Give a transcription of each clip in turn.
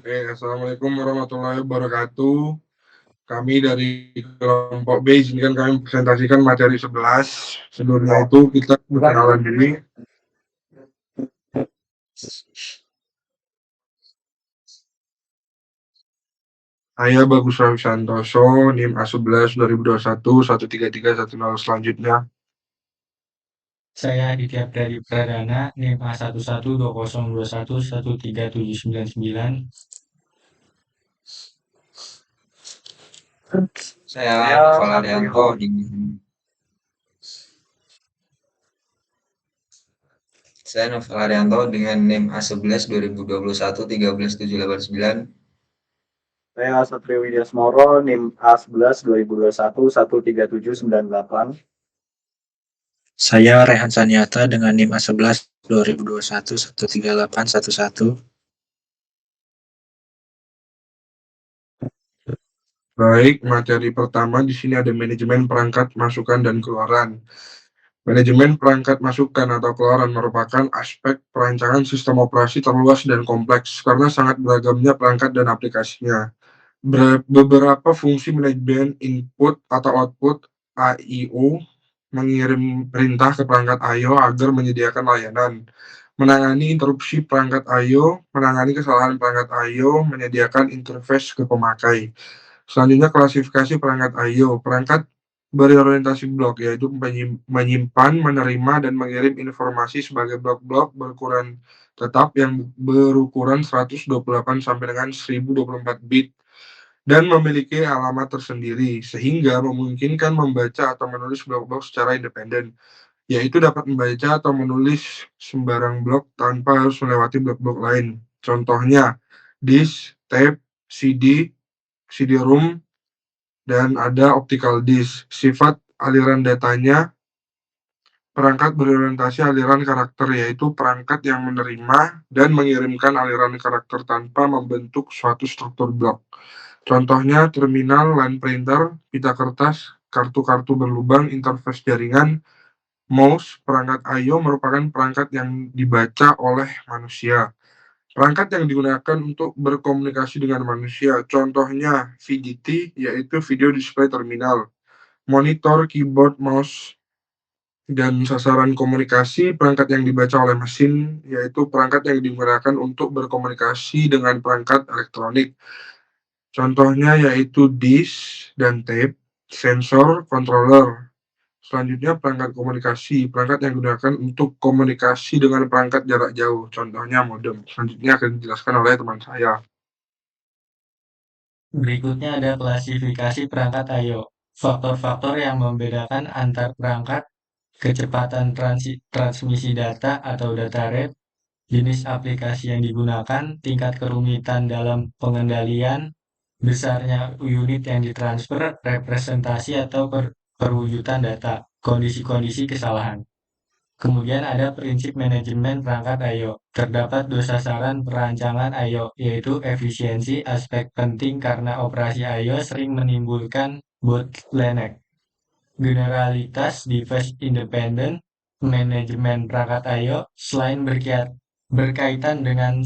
Assalamualaikum warahmatullahi wabarakatuh. Kami dari kelompok B izinkan kami presentasikan materi 11. Sebelumnya itu kita perkenalan diri. Saya Bagus Rawi Santoso, NIM A11 2021 13310 selanjutnya. Saya Aditya Pradi Pradana, NIM A112021137999. Saya Novel Arianto dengan NIM A11 2021 13789. Saya Satrio Widyasmoro, NIM A11 2021 13798. Saya Rehan Saniata dengan NIM A11 2021 13811. Baik, materi pertama di sini ada manajemen perangkat masukan dan keluaran. Manajemen perangkat masukan atau keluaran merupakan aspek perancangan sistem operasi terluas dan kompleks karena sangat beragamnya perangkat dan aplikasinya. Beberapa fungsi manajemen input atau output (AIO) mengirim perintah ke perangkat I/O agar menyediakan layanan, menangani interupsi perangkat I/O, menangani kesalahan perangkat I/O, menyediakan interface ke pemakai. Selanjutnya klasifikasi perangkat I/O. Perangkat berorientasi blok, yaitu menyimpan, menerima, dan mengirim informasi sebagai blok-blok berukuran tetap yang berukuran 128 sampai dengan 1024 bit dan memiliki alamat tersendiri, sehingga memungkinkan membaca atau menulis blok-blok secara independen, yaitu dapat membaca atau menulis sembarang blok tanpa harus melewati blok-blok lain. Contohnya, disk, tape, CD, CD-ROM, dan ada optical disk. Sifat aliran datanya, perangkat berorientasi aliran karakter, yaitu perangkat yang menerima dan mengirimkan aliran karakter tanpa membentuk suatu struktur blok. Contohnya terminal, line printer, pita kertas, kartu-kartu berlubang, interface jaringan, mouse. Perangkat I/O merupakan perangkat yang dibaca oleh manusia. Perangkat yang digunakan untuk berkomunikasi dengan manusia, contohnya VDT, yaitu video display terminal, monitor, keyboard, mouse, dan sasaran komunikasi. Perangkat yang dibaca oleh mesin, yaitu perangkat yang digunakan untuk berkomunikasi dengan perangkat elektronik. Contohnya yaitu disk dan tape, sensor, controller. Selanjutnya perangkat komunikasi, perangkat yang digunakan untuk komunikasi dengan perangkat jarak jauh, contohnya modem. Selanjutnya akan dijelaskan oleh teman saya. Berikutnya ada klasifikasi perangkat I/O. Faktor-faktor yang membedakan antar perangkat, kecepatan transmisi data atau data rate, jenis aplikasi yang digunakan, tingkat kerumitan dalam pengendalian, besarnya unit yang ditransfer, representasi atau perwujudan data, kondisi-kondisi kesalahan. Kemudian ada prinsip manajemen perangkat I/O. Terdapat dua sasaran perancangan I/O, yaitu efisiensi aspek penting karena operasi I/O sering menimbulkan bottleneck. Generalitas device independent, manajemen perangkat I/O selain berkaitan dengan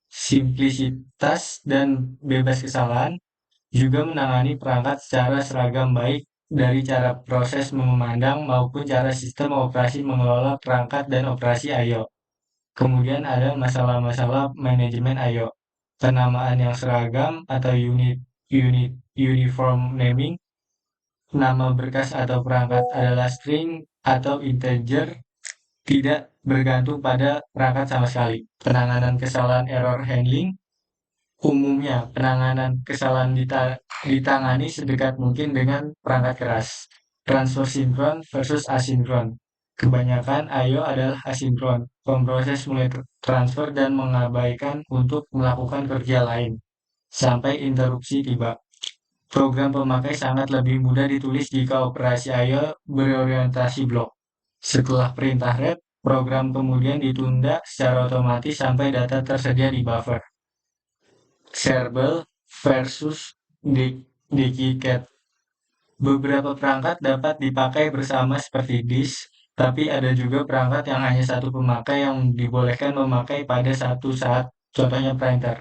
simplisitas dan bebas kesalahan, juga menangani perangkat secara seragam baik dari cara proses memandang maupun cara sistem operasi mengelola perangkat dan operasi I/O. Kemudian ada masalah-masalah manajemen I/O. Penamaan yang seragam atau uniform naming, nama berkas atau perangkat adalah string atau integer, tidak bergantung pada perangkat sama sekali. Penanganan kesalahan error handling, umumnya penanganan kesalahan ditangani sedekat mungkin dengan perangkat keras. Transfer sinkron versus asinkron. Kebanyakan I/O adalah asinkron. Pemproses mulai transfer dan mengabaikan untuk melakukan kerja lain sampai interupsi tiba. Program pemakai sangat lebih mudah ditulis jika operasi I/O berorientasi blok. Setelah perintah read, program kemudian ditunda secara otomatis sampai data tersedia di buffer. Server versus DigiCat. Beberapa perangkat dapat dipakai bersama seperti disk, tapi ada juga perangkat yang hanya satu pemakai yang dibolehkan memakai pada satu saat, contohnya printer.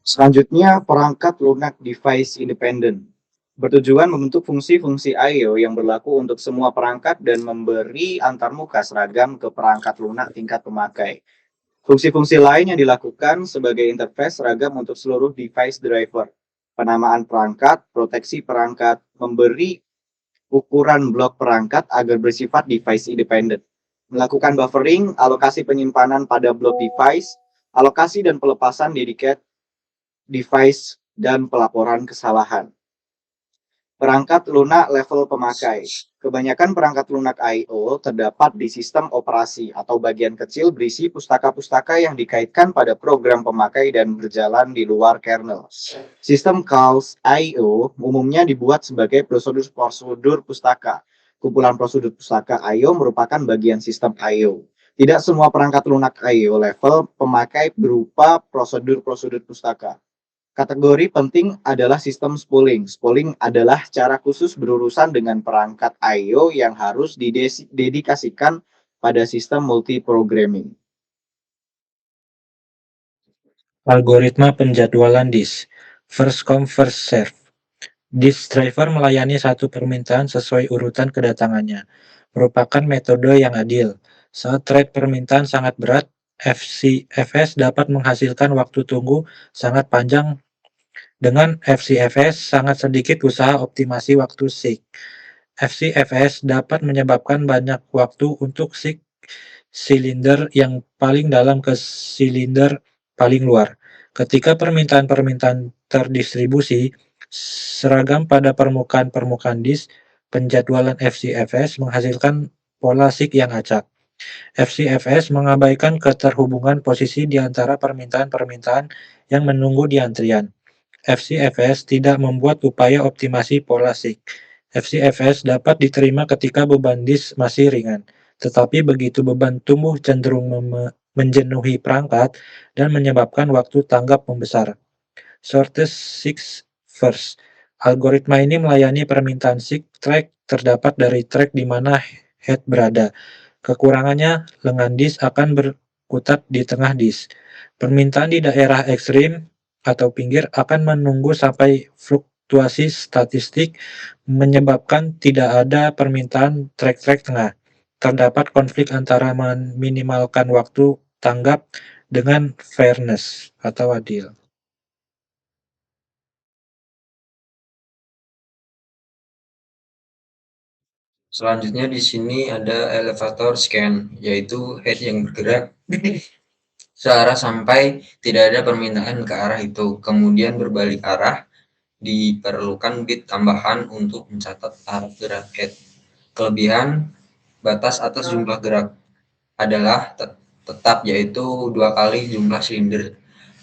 Selanjutnya, perangkat lunak device independent. Bertujuan membentuk fungsi-fungsi I/O yang berlaku untuk semua perangkat dan memberi antarmuka seragam ke perangkat lunak tingkat pemakai. Fungsi-fungsi lain yang dilakukan sebagai interface seragam untuk seluruh device driver. Penamaan perangkat, proteksi perangkat, memberi ukuran blok perangkat agar bersifat device independent. Melakukan buffering, alokasi penyimpanan pada blok device, alokasi dan pelepasan dedicated device, dan pelaporan kesalahan. Perangkat lunak level pemakai. Kebanyakan perangkat lunak I/O terdapat di sistem operasi atau bagian kecil berisi pustaka-pustaka yang dikaitkan pada program pemakai dan berjalan di luar kernel. Sistem calls I/O umumnya dibuat sebagai prosedur-prosedur pustaka. Kumpulan prosedur pustaka I/O merupakan bagian sistem I/O. Tidak semua perangkat lunak I/O level pemakai berupa prosedur-prosedur pustaka. Kategori penting adalah sistem spooling. Spooling adalah cara khusus berurusan dengan perangkat I/O yang harus didedikasikan pada sistem multiprogramming. Algoritma penjadwalan disk. First come, first serve. Disk driver melayani satu permintaan sesuai urutan kedatangannya. Merupakan metode yang adil. Saat thread permintaan sangat berat, FCFS dapat menghasilkan waktu tunggu sangat panjang. Dengan FCFS, sangat sedikit usaha optimasi waktu seek. FCFS dapat menyebabkan banyak waktu untuk seek silinder yang paling dalam ke silinder paling luar. Ketika permintaan-permintaan terdistribusi seragam pada permukaan-permukaan disk, penjadwalan FCFS menghasilkan pola seek yang acak. FCFS mengabaikan keterhubungan posisi di antara permintaan-permintaan yang menunggu di antrian. FCFS tidak membuat upaya optimasi pola seek. FCFS dapat diterima ketika beban disk masih ringan, tetapi begitu beban tumbuh cenderung menjenuhi perangkat dan menyebabkan waktu tanggap membesar. Shortest seek first. Algoritma ini melayani permintaan seek track terdapat dari track di mana head berada. Kekurangannya, lengan disk akan berkutat di tengah disk. Permintaan di daerah ekstrim atau pinggir akan menunggu sampai fluktuasi statistik menyebabkan tidak ada permintaan track-track tengah. Terdapat konflik antara meminimalkan waktu tanggap dengan fairness atau adil. Selanjutnya di sini ada elevator scan, yaitu head yang bergerak searah sampai tidak ada permintaan ke arah itu, kemudian berbalik arah. Diperlukan bit tambahan untuk mencatat arah gerak head. Kelebihan batas atas jumlah gerak adalah tetap, yaitu 2 kali jumlah silinder.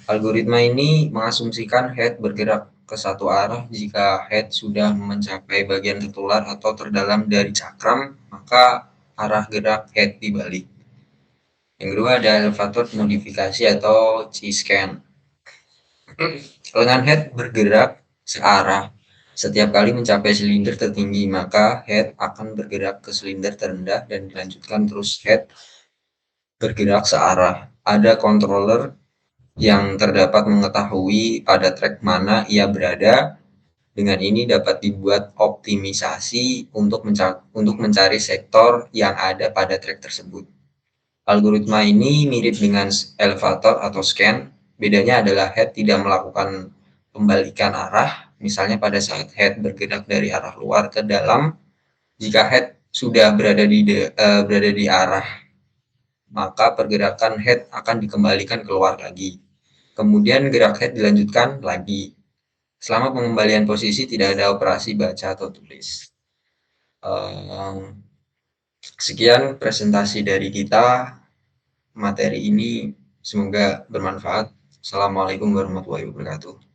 Algoritma ini mengasumsikan head bergerak ke satu arah. Jika head sudah mencapai bagian tertular atau terdalam dari cakram, maka arah gerak head dibalik. Yang kedua ada elevator modifikasi atau C-scan. Lengan head bergerak searah. Setiap kali mencapai silinder tertinggi, maka head akan bergerak ke silinder terendah dan dilanjutkan terus head bergerak searah. Ada controller yang terdapat mengetahui pada track mana ia berada. Dengan ini dapat dibuat optimisasi untuk mencari sektor yang ada pada track tersebut. Algoritma ini mirip dengan elevator atau scan. Bedanya adalah head tidak melakukan pembalikan arah, misalnya pada saat head bergerak dari arah luar ke dalam. Jika head sudah berada di arah, maka pergerakan head akan dikembalikan keluar lagi. Kemudian gerak head dilanjutkan lagi. Selama pengembalian posisi tidak ada operasi baca atau tulis. Sekian presentasi dari kita. Materi ini semoga bermanfaat. Assalamualaikum warahmatullahi wabarakatuh.